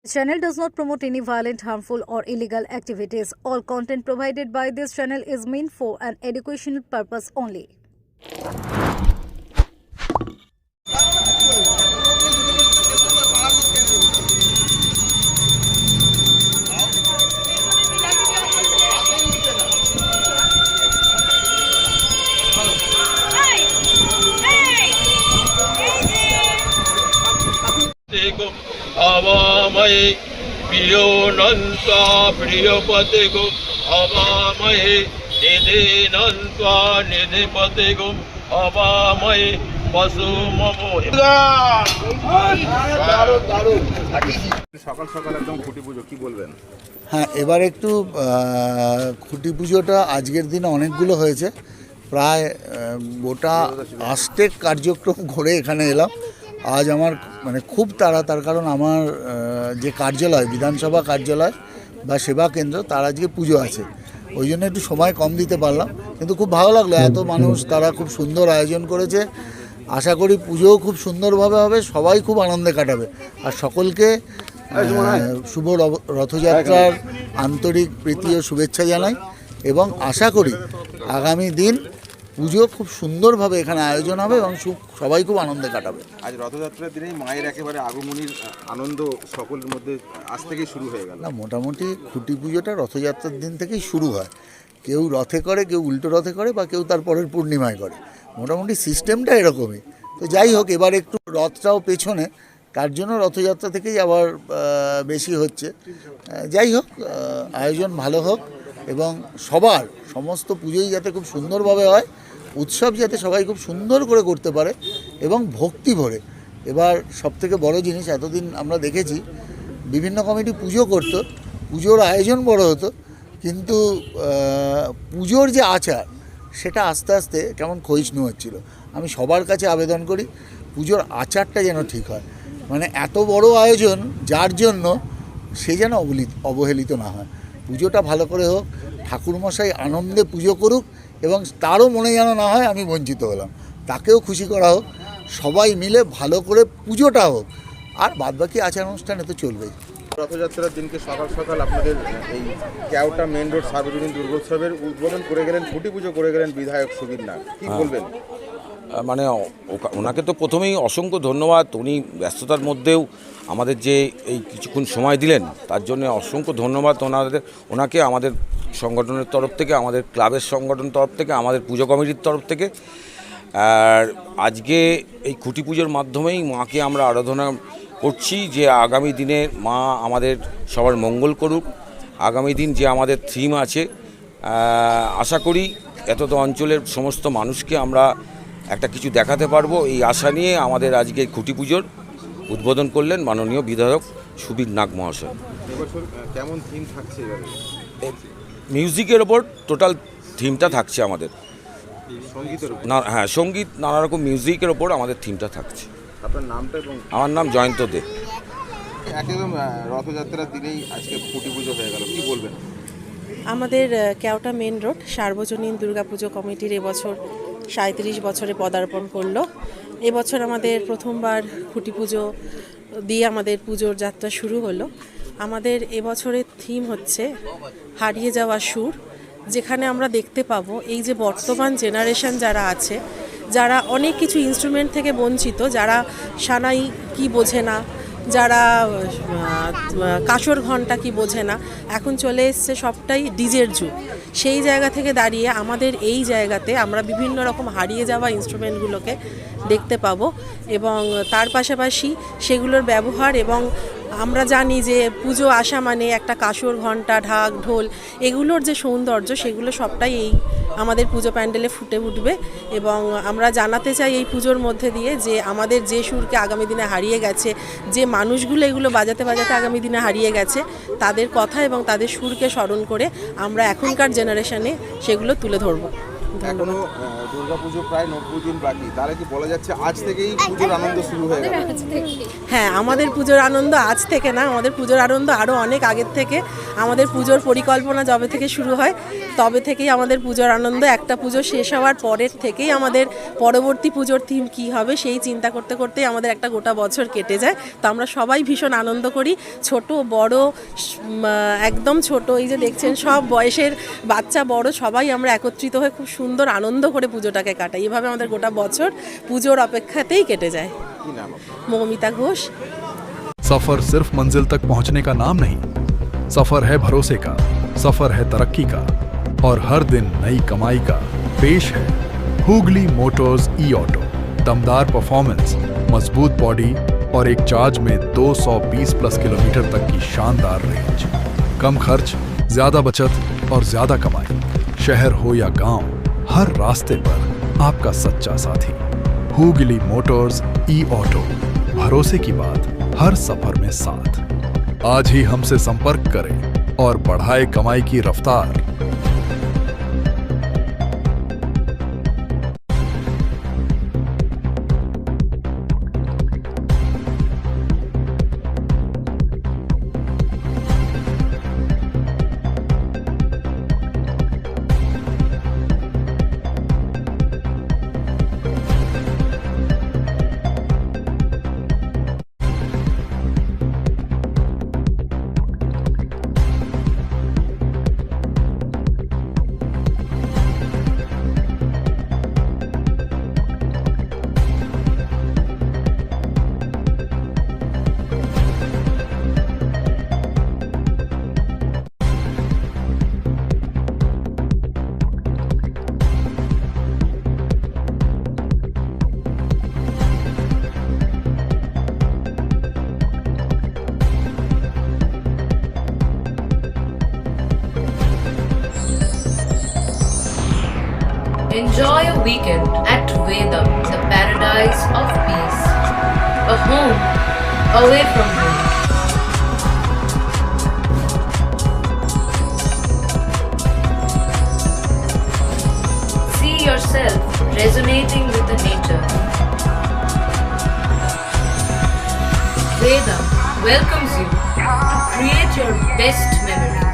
This channel does not promote any violent, harmful, or illegal activities. All content provided by this channel is meant for an educational purpose only. अवामहे प्रियोऽनन्त्वा प्रियपतिगो अवामहे निधिनन्त्वा निधिपतिगो अवामहे पशुममो। সকাল সকাল একদম খুঁটি পুজো কি বলবেন? হ্যাঁ, এবার একটু খুঁটি পুজোটা আজকের দিনে অনেকগুলো হয়েছে, প্রায় গোটা আষ্টেক কার্যক্রম করে এখানে এলাম। আজ আমার খুব তার কারণ আমার যে কার্যালয়, বিধানসভা কার্যালয় বা সেবা কেন্দ্র, তার আজকে পুজো আছে, ওই জন্য একটু সময় কম দিতে পারলাম। কিন্তু খুব ভালো লাগলো, এত মানুষ, তারা খুব সুন্দর আয়োজন করেছে। আশা করি পুজোও খুব সুন্দরভাবে হবে, সবাই খুব আনন্দে কাটাবে। আর সকলকে শুভ রথযাত্রার আন্তরিক প্রীতি ও শুভেচ্ছা জানাই এবং আশা করি আগামী দিন পুজো খুব সুন্দরভাবে এখানে আয়োজন হবে এবং সবাই খুব আনন্দে কাটাবে। আজ রথযাত্রার দিনেই মায়ের একেবারে আগমনীর আনন্দ সকলের মধ্যে আজ থেকেই শুরু হয়ে গেল। না, মোটামুটি খুঁটি পুজোটা রথযাত্রার দিন থেকেই শুরু হয়। কেউ রথে করে, কেউ উল্টো রথে করে, বা কেউ তার পরের পূর্ণিমায় করে। মোটামুটি সিস্টেমটা এরকমই। তো যাই হোক, এবার একটু রথটাও পেছনে, তার জন্য রথযাত্রা থেকেই আবার বেশি হচ্ছে। যাই হোক, আয়োজন ভালো হোক এবং সমস্ত পুজোই যাতে খুব সুন্দরভাবে হয়, উৎসব যাতে সবাই খুব সুন্দর করে করতে পারে এবং ভক্তি ভরে। এবার সবথেকে বড় জিনিস, এতদিন আমরা দেখেছি বিভিন্ন কমিটি পুজো করতো, পুজোর আয়োজন বড় হতো, কিন্তু পুজোর যে আচার সেটা আস্তে আস্তে কেমন ক্ষয়িষ্ণু হচ্ছিল। আমি সবার কাছে আবেদন করি পুজোর আচারটা যেন ঠিক হয়। এত বড় আয়োজন, যার জন্য সে যেন অবহেলিত না হয়। পুজোটা ভালো করে হোক, ঠাকুরমশাই আনন্দে পুজো করুক এবং তারও মনে যেন না হয় আমি বঞ্চিত হলাম, তাকেও খুশি করা হোক। সবাই মিলে ভালো করে পুজোটা হোক, আর বাদবাকি আচার অনুষ্ঠানে তো চলবেই। রথযাত্রার দিনকে সকাল সকাল আপনাদের এই কেওটা মেন রোড সার্বজনীন দুর্গোৎসবের উদ্বোধন করে গেলেন, খুঁটি পুজো করে গেলেন বিধায়ক সুবীর নাগ, কি বলবেন? ওনাকে তো প্রথমেই অসংখ্য ধন্যবাদ। উনি ব্যস্ততার মধ্যেও আমাদের যে এই কিছুক্ষণ সময় দিলেন, তার জন্য অসংখ্য ধন্যবাদ ওনাকে, আমাদের সংগঠনের তরফ থেকে, আমাদের ক্লাবের সংগঠনের তরফ থেকে, আমাদের পুজো কমিটির তরফ থেকে। আর আজকে এই খুঁটি পুজোর মাধ্যমেই মাকে আমরা আরাধনা করছি যে আগামী দিনে মা আমাদের সবার মঙ্গল করুক। আগামী দিন যে আমাদের থিম আছে, আশা করি এতটা অঞ্চলের সমস্ত মানুষকে আমরা একটা কিছু দেখাতে পারবো, এই আশা নিয়ে আমাদের আজকে খুঁটি পুজোর উদ্বোধন করলেন মাননীয় বিধায়ক সুবীর নাগ মহাশয়। এবছর কেমন থিম থাকছে এবারে? মিউজিকের ওপর টোটাল থিমটা থাকছে আমাদের। সঙ্গীতের উপর? হ্যাঁ, সঙ্গীত, নানা রকম মিউজিকের ওপর আমাদের থিমটা থাকছে। আপনার নামটা? এবং আমার নাম জয়ন্ত দে। একদম রথযাত্রার দিনেই আজকে খুঁটি পুজো হয়ে গেল, কি বলবেন? আমাদের কেওটা মেন রোড সার্বজনীন দুর্গাপুজো কমিটির এবছর 37 বছরে পদার্পণ করলো। এবছর আমাদের প্রথমবার খুঁটি পুজো দিয়ে আমাদের পুজোর যাত্রা শুরু হলো। আমাদের এবছরের থিম হচ্ছে হারিয়ে যাওয়া সুর, যেখানে আমরা দেখতে পাবো এই যে বর্তমান জেনারেশন যারা আছে, যারা অনেক কিছু ইনস্ট্রুমেন্ট থেকে বঞ্চিত, যারা সানাই কি বোঝে না, যারা কাসর ঘন্টা কি বোঝে না, এখন চলে এসছে সবটাই ডিজের যুগ। সেই জায়গা থেকে দাঁড়িয়ে আমাদের এই জায়গাতে আমরা বিভিন্ন রকম হারিয়ে যাওয়া ইনস্ট্রুমেন্টগুলোকে দেখতে পাবো এবং তার পাশাপাশি সেগুলোর ব্যবহার, এবং আমরা জানি যে পুজো আসা মানে একটা কাসর ঘন্টা, ঢাক, ঢোল, এগুলোর যে সৌন্দর্য, সেগুলো সবটাই এই আমাদের পুজো প্যান্ডেলে ফুটে উঠবে। এবং আমরা জানাতে চাই এই পুজোর মধ্যে দিয়ে যে আমাদের যে সুরকে আগামী দিনে হারিয়ে গেছে, যে মানুষগুলো এগুলো বাজাতে বাজাতে আগামী দিনে হারিয়ে গেছে, তাদের কথা এবং তাদের সুরকে স্মরণ করে আমরা এখনকার জেনারেশনে সেগুলো তুলে ধরবো। এখনো দুর্গাপুজো প্রায় 90 দিন বাকি, তাহলে কি বলা যাচ্ছে আজ থেকেই পুজোর আনন্দ শুরু হয়ে গেল? হ্যাঁ, আমাদের পুজোর আনন্দ আজ থেকে না, আমাদের পুজোর আনন্দ আরও অনেক আগের থেকে। আমাদের পুজোর পরিকল্পনা যবে থেকে শুরু হয় তবে থেকেই আমাদের পুজোর আনন্দ। একটা পুজো শেষ হওয়ার পরের থেকেই আমাদের পরবর্তী পুজোর থিম কী হবে সেই চিন্তা করতে করতেই আমাদের একটা গোটা বছর কেটে যায়। তো আমরা সবাই ভীষণ আনন্দ করি, ছোট বড়, একদম ছোট, এই যে দেখছেন সব বয়সের বাচ্চা বড় সবাই আমরা একত্রিত হয়ে খুব সুন্দর আনন্দ করে পুজোটাকে কাটাই। এভাবে আমাদের গোটা বছর পুজোর অপেক্ষাতেই কেটে যায়। কি নাম আপনার? মৌমিতা ঘোষ। सफर सिर्फ मंजिल तक पहुंचने का नाम नहीं, सफर है भरोसे का, सफर है तरक्की का और हर दिन नई कमाई का। पेश है हुगली मोटर्स ई ऑटो। दमदार परफॉर्मेंस, मजबूत बॉडी और एक चार्ज में 220 प्लस किलोमीटर तक की शानदार रेंज। कम खर्च, ज्यादा बचत और ज्यादा कमाई। शहर हो या गांव, हर रास्ते पर आपका सच्चा साथी। हुगली मोटर्स ई ऑटो, भरोसे की बात हर सफर में साथ। आज ही हमसे संपर्क करें और बढ़ाए कमाई की रफ्तार। Enjoy a weekend at Vedam, the paradise of peace. A home away from home. See yourself resonating with the nature. Vedam welcomes you to create your best memories.